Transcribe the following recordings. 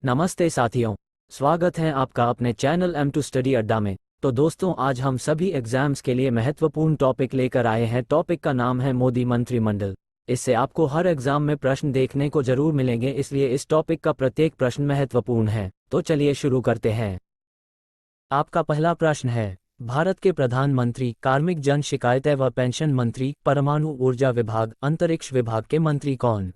नमस्ते साथियों, स्वागत है आपका अपने चैनल M2 स्टडी अड्डा में। तो दोस्तों, आज हम सभी एग्जाम्स के लिए महत्वपूर्ण टॉपिक लेकर आए हैं। टॉपिक का नाम है मोदी मंत्रिमंडल। इससे आपको हर एग्जाम में प्रश्न देखने को जरूर मिलेंगे, इसलिए इस टॉपिक का प्रत्येक प्रश्न महत्वपूर्ण है। तो चलिए शुरू करते हैं। आपका पहला प्रश्न है, भारत के प्रधानमंत्री कार्मिक जन शिकायतें व पेंशन मंत्री परमाणु ऊर्जा विभाग अंतरिक्ष विभाग के मंत्री कौन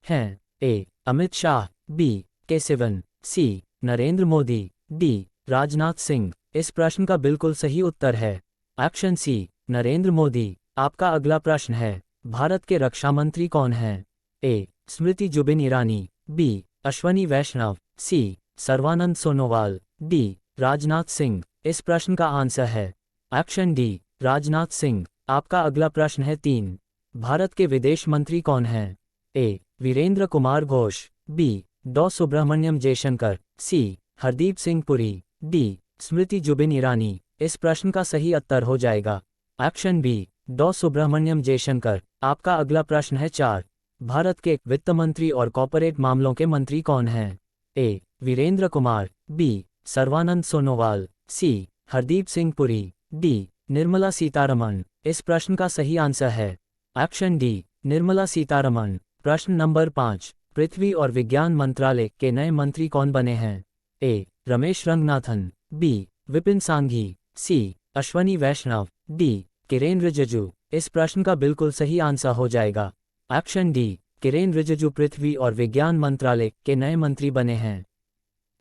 हैं? ए. अमित शाह, बी. के सिवन, सी. नरेंद्र मोदी, डी. राजनाथ सिंह। इस प्रश्न का बिल्कुल सही उत्तर है ऑप्शन सी, नरेंद्र मोदी। आपका अगला प्रश्न है, भारत के रक्षा मंत्री कौन हैं? ए. स्मृति जुबिन ईरानी, बी. अश्वनी वैष्णव, सी. सर्बानंद सोनोवाल, डी. राजनाथ सिंह। इस प्रश्न का आंसर है ऑप्शन डी, राजनाथ सिंह। आपका अगला प्रश्न है 3, भारत के विदेश मंत्री कौन हैं? ए. वीरेंद्र कुमार घोष, बी. डॉ. सुब्रमण्यम जयशंकर, सी. हरदीप सिंह पुरी, डी. स्मृति जुबिन ईरानी। इस प्रश्न का सही उत्तर हो जाएगा ऑप्शन बी, डॉ. सुब्रमण्यम जयशंकर। आपका अगला प्रश्न है 4, भारत के वित्त मंत्री और कॉर्पोरेट मामलों के मंत्री कौन हैं? ए. वीरेंद्र कुमार, बी. सर्बानंद सोनोवाल, सी. हरदीप सिंह पुरी, डी. निर्मला सीतारमण। इस प्रश्न का सही आंसर है ऑप्शन डी, निर्मला सीतारमण। प्रश्न नंबर 5, पृथ्वी और विज्ञान मंत्रालय के नए मंत्री कौन बने हैं? ए. रमेश रंगनाथन, बी. विपिन सांघी, सी. अश्वनी वैष्णव, डी. किरेन रिजिजू। इस प्रश्न का बिल्कुल सही आंसर हो जाएगा ऑप्शन डी, किरेन रिजिजू पृथ्वी और विज्ञान मंत्रालय के नए मंत्री बने हैं।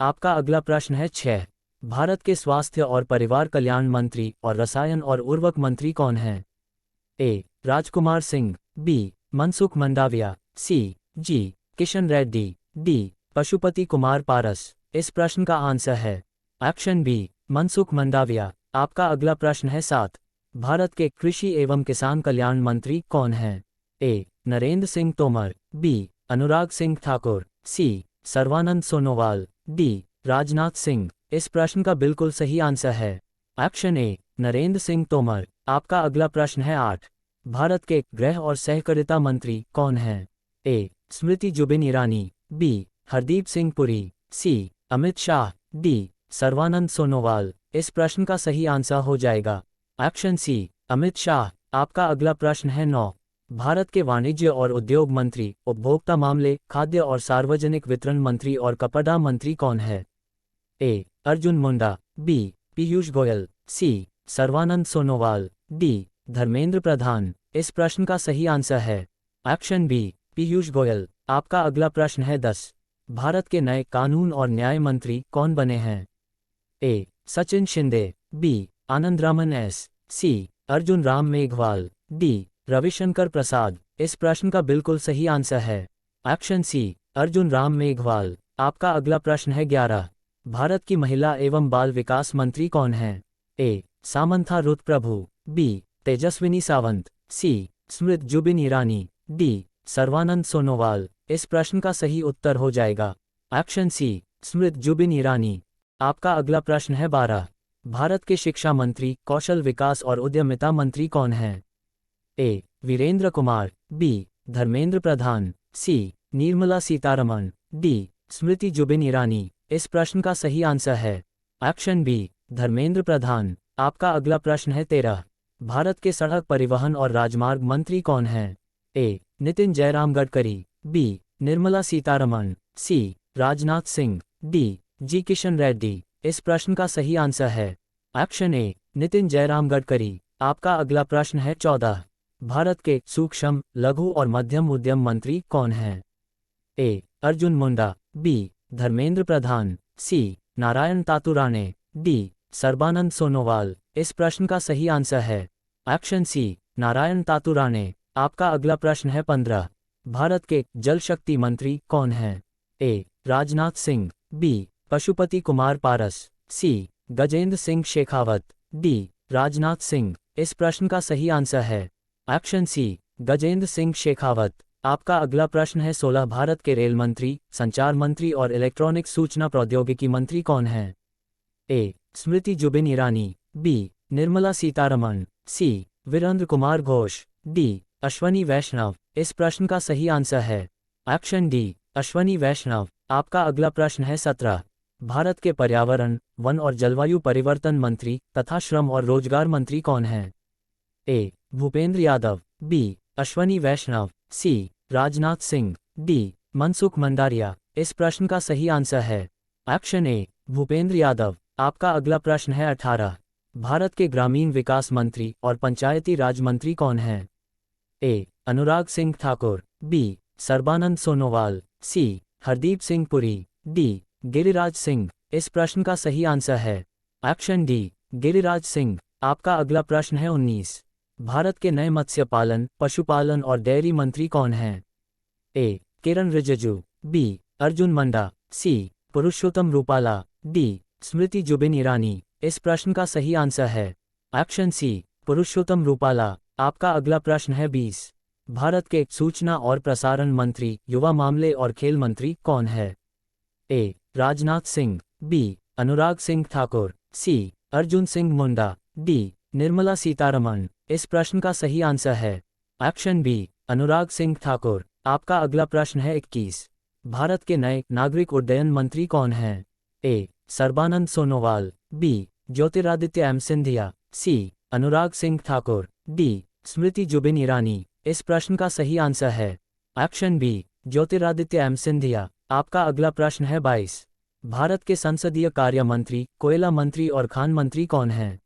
आपका अगला प्रश्न है 6, भारत के स्वास्थ्य और परिवार कल्याण मंत्री और रसायन और उर्वरक मंत्री कौन हैं? ए. राजकुमार सिंह, बी. मनसुख मंडाविया, सी. जी. किशन रेड्डी, डी. पशुपति कुमार पारस। इस प्रश्न का आंसर है ऑप्शन बी, मनसुख मंडाविया। आपका अगला प्रश्न है 7, भारत के कृषि एवं किसान कल्याण मंत्री कौन हैं? ए. नरेंद्र सिंह तोमर, बी. अनुराग सिंह ठाकुर, सी. सर्बानंद सोनोवाल, डी. राजनाथ सिंह। इस प्रश्न का बिल्कुल सही आंसर है ऑप्शन ए, नरेंद्र सिंह तोमर। आपका अगला प्रश्न है 8, भारत के गृह और सहकारिता मंत्री कौन हैं? ए. स्मृति जुबिन ईरानी, बी. हरदीप सिंह पुरी, सी. अमित शाह, डी. सर्बानंद सोनोवाल। इस प्रश्न का सही आंसर हो जाएगा ऑप्शन सी, अमित शाह। आपका अगला प्रश्न है 9, भारत के वाणिज्य और उद्योग मंत्री, उपभोक्ता मामले, खाद्य और सार्वजनिक वितरण मंत्री और कपड़ा मंत्री कौन है? ए. अर्जुन मुंडा, बी. पीयूष गोयल, सी. सर्बानंद सोनोवाल, डी. धर्मेंद्र प्रधान। इस प्रश्न का सही आंसर है ऑप्शन बी, पीयूष गोयल। आपका अगला प्रश्न है 10, भारत के नए कानून और न्याय मंत्री कौन बने हैं? ए. सचिन शिंदे, बी. आनंदरामन एस, सी. अर्जुन राम मेघवाल, डी. रविशंकर प्रसाद। इस प्रश्न का बिल्कुल सही आंसर है ऑप्शन सी, अर्जुन राम मेघवाल। आपका अगला प्रश्न है 11, भारत की महिला एवं बाल विकास मंत्री कौन हैं? ए. सामंथा रुत प्रभु, बी. तेजस्विनी सावंत, सी. स्मृत जुबिन ईरानी, डी. सर्बानंद सोनोवाल। इस प्रश्न का सही उत्तर हो जाएगा ऑप्शन सी, स्मृत जुबिन ईरानी। आपका अगला प्रश्न है 12, भारत के शिक्षा मंत्री, कौशल विकास और उद्यमिता मंत्री कौन हैं? ए. वीरेंद्र कुमार, बी. धर्मेंद्र प्रधान, सी. निर्मला सीतारमण, डी. स्मृति जुबिन ईरानी। इस प्रश्न का सही आंसर है ऑप्शन बी, धर्मेंद्र प्रधान। आपका अगला प्रश्न है 13, भारत के सड़क परिवहन और राजमार्ग मंत्री कौन हैं? ए. नितिन जयराम गडकरी, बी. निर्मला सीतारमण, सी. राजनाथ सिंह, डी. जी. किशन रेड्डी। इस प्रश्न का सही आंसर है ऑप्शन ए, नितिन जयराम गडकरी। आपका अगला प्रश्न है 14, भारत के सूक्ष्म, लघु और मध्यम उद्यम मंत्री कौन हैं? ए. अर्जुन मुंडा, बी. धर्मेंद्र प्रधान, सी. नारायण तातुराणे, डी. सर्बानंद सोनोवाल। इस प्रश्न का सही आंसर है ऑप्शन सी, नारायण तातुराणे। आपका अगला प्रश्न है 15, भारत के जल शक्ति मंत्री कौन हैं? ए. राजनाथ सिंह, बी. पशुपति कुमार पारस, सी. गजेंद्र सिंह शेखावत, डी. राजनाथ सिंह। इस प्रश्न का सही आंसर है ऑप्शन सी, गजेंद्र सिंह शेखावत। आपका अगला प्रश्न है 16, भारत के रेल मंत्री, संचार मंत्री और इलेक्ट्रॉनिक सूचना प्रौद्योगिकी मंत्री कौन हैं? ए. स्मृति जुबिन ईरानी, बी. निर्मला सीतारमण, सी. वीरेंद्र कुमार घोष, डी. अश्वनी वैष्णव। इस प्रश्न का सही आंसर है ऑप्शन डी, अश्वनी वैष्णव। आपका अगला प्रश्न है 17। भारत के पर्यावरण, वन और जलवायु परिवर्तन मंत्री तथा श्रम और रोजगार मंत्री कौन हैं? ए. भूपेंद्र यादव, बी. अश्वनी वैष्णव, सी. राजनाथ सिंह, डी. मनसुख मंडारिया। इस प्रश्न का सही आंसर है ऑप्शन ए. भूपेंद्र यादव। आपका अगला प्रश्न है 18। भारत के ग्रामीण विकास मंत्री और पंचायती राज मंत्री कौन हैं? ए. अनुराग सिंह ठाकुर, बी. सर्बानंद सोनोवाल, सी. हरदीप सिंह पुरी, डी. गिरिराज सिंह। इस प्रश्न का सही आंसर है ऑप्शन डी. गिरिराज सिंह। आपका अगला प्रश्न है 19। भारत के नए मत्स्य पालन, पशुपालन और डेयरी मंत्री कौन हैं? ए. किरण रिजिजू, बी. अर्जुन मंडा, सी. पुरुषोत्तम रूपाला, डी. स्मृति जुबिन ईरानी। इस प्रश्न का सही आंसर है ऑप्शन सी. पुरुषोत्तम रूपाला। आपका अगला प्रश्न है 20। भारत के सूचना और प्रसारण मंत्री, युवा मामले और खेल मंत्री कौन है? ए. राजनाथ सिंह, बी. अनुराग सिंह ठाकुर, सी. अर्जुन सिंह मुंडा, डी. निर्मला सीतारमण। इस प्रश्न का सही आंसर है ऑप्शन बी. अनुराग सिंह ठाकुर। आपका अगला प्रश्न है 21। भारत के नए नागरिक उड्डयन मंत्री कौन हैं? A. Sarbananda Sonowal, B. Jyotiraditya M Scindia, C. Anurag Singh Thakur, D. Smriti Zubin Irani. इस प्रश्न का सही आंसर है option B. Jyotiraditya M Scindia. आपका अगला प्रश्न है 22। भारत के संसदीय कार्य मंत्री, कोयला मंत्री और खान मंत्री कौन हैं?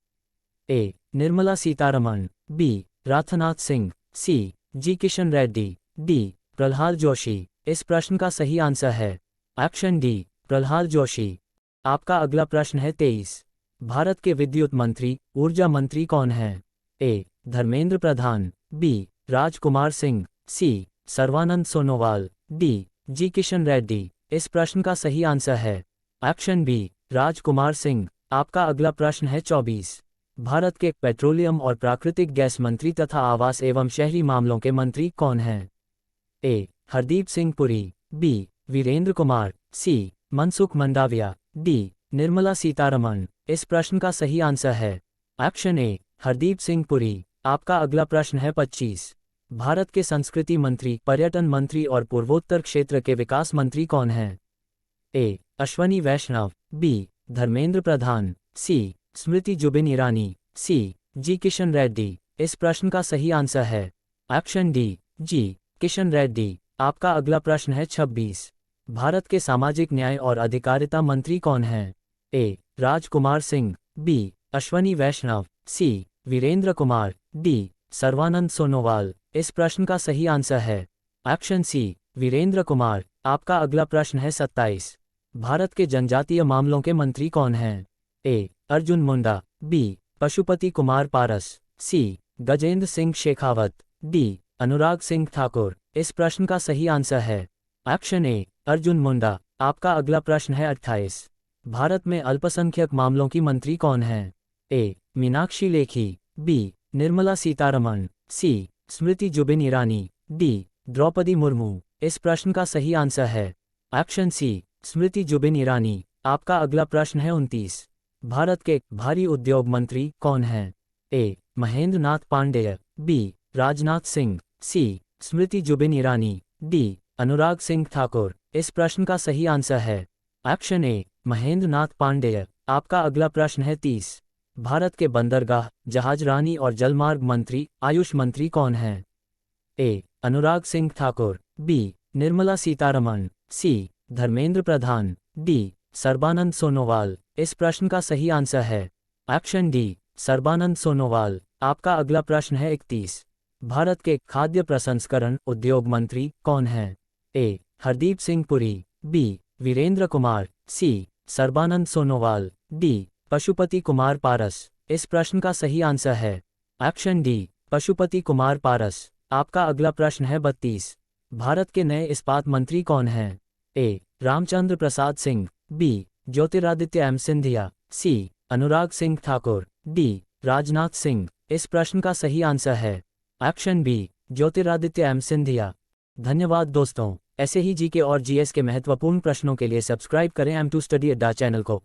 ए. निर्मला सीतारमण, बी. राजनाथ सिंह, सी. जी किशन रेड्डी, डी. प्रल्हाद जोशी। इस प्रश्न का सही आंसर है ऑप्शन डी. प्रल्हाद जोशी। आपका अगला प्रश्न है 23। भारत के विद्युत मंत्री, ऊर्जा मंत्री कौन हैं? ए. धर्मेंद्र प्रधान, बी. राजकुमार सिंह, सी. सर्बानंद सोनोवाल, डी. जी किशन रेड्डी। इस प्रश्न का सही आंसर है ऑप्शन बी. राजकुमार सिंह। आपका अगला प्रश्न है 24। भारत के पेट्रोलियम और प्राकृतिक गैस मंत्री तथा आवास एवं शहरी मामलों के मंत्री कौन हैं? ए. हरदीप सिंह पुरी, बी. वीरेंद्र कुमार, सी. मनसुख मंडाविया, डी. निर्मला सीतारमण। इस प्रश्न का सही आंसर है ऑप्शन ए. हरदीप सिंह पुरी। आपका अगला प्रश्न है 25। भारत के संस्कृति मंत्री, पर्यटन मंत्री और पूर्वोत्तर क्षेत्र के विकास मंत्री कौन हैं? ए. अश्वनी वैष्णव, बी. धर्मेंद्र प्रधान, सी. स्मृति जुबिन ईरानी, सी. जी किशन रेड्डी। इस प्रश्न का सही आंसर है ऑप्शन डी. जी. किशन रेड्डी। आपका अगला प्रश्न है 26। भारत के सामाजिक न्याय और अधिकारिता मंत्री कौन हैं? ए. राजकुमार सिंह, बी. अश्वनी वैष्णव, सी. वीरेंद्र कुमार, डी. सर्बानंद सोनोवाल। इस प्रश्न का सही आंसर है ऑप्शन सी. वीरेंद्र कुमार। आपका अगला प्रश्न है 27। भारत के जनजातीय मामलों के मंत्री कौन हैं? ए. अर्जुन मुंडा, बी. पशुपति कुमार पारस, सी. गजेंद्र सिंह शेखावत, डी. अनुराग सिंह ठाकुर। इस प्रश्न का सही आंसर है ऑप्शन ए. अर्जुन मुंडा। आपका अगला प्रश्न है 28। भारत में अल्पसंख्यक मामलों की मंत्री कौन हैं? ए. मीनाक्षी लेखी, बी. निर्मला सीतारमण, सी. स्मृति जुबिन ईरानी, डी. द्रौपदी मुर्मू। इस प्रश्न का सही आंसर है ऑप्शन सी. स्मृति जुबिन ईरानी। आपका अगला प्रश्न है 29। भारत के भारी उद्योग मंत्री कौन हैं? ए. महेंद्र नाथ पांडेय, बी. राजनाथ सिंह, सी. स्मृति जुबिन ईरानी, डी. अनुराग सिंह ठाकुर। इस प्रश्न का सही आंसर है ऑप्शन ए. महेंद्र नाथ पांडेय। आपका अगला प्रश्न है 30। भारत के बंदरगाह, जहाजरानी और जलमार्ग मंत्री, आयुष मंत्री कौन हैं? ए. अनुराग सिंह ठाकुर, बी. निर्मला सीतारमण, सी. धर्मेंद्र प्रधान, डी. सर्बानंद सोनोवाल। इस प्रश्न का सही आंसर है ऑप्शन डी. सर्बानंद सोनोवाल। आपका अगला प्रश्न है 31। भारत के खाद्य प्रसंस्करण उद्योग मंत्री कौन हैं? ए. हरदीप सिंह पुरी, बी. वीरेंद्र कुमार, सी. सर्बानंद सोनोवाल, डी. पशुपति कुमार पारस। इस प्रश्न का सही आंसर है ऑप्शन डी. पशुपति कुमार पारस। आपका अगला प्रश्न है 32। भारत के नए इस्पात मंत्री कौन हैं? A. Ramchandra Prasad Singh, B. Jyotiraditya M Scindia, C. Anurag Singh Thakur, D. Rajnath Singh. इस प्रश्न का सही आंसर है option B. Jyotiraditya M Scindia. धन्यवाद दोस्तों। ऐसे ही जीके और जीएस के महत्वपूर्ण प्रश्नों के लिए सब्सक्राइब करें M2 स्टडी अड्डा चैनल को।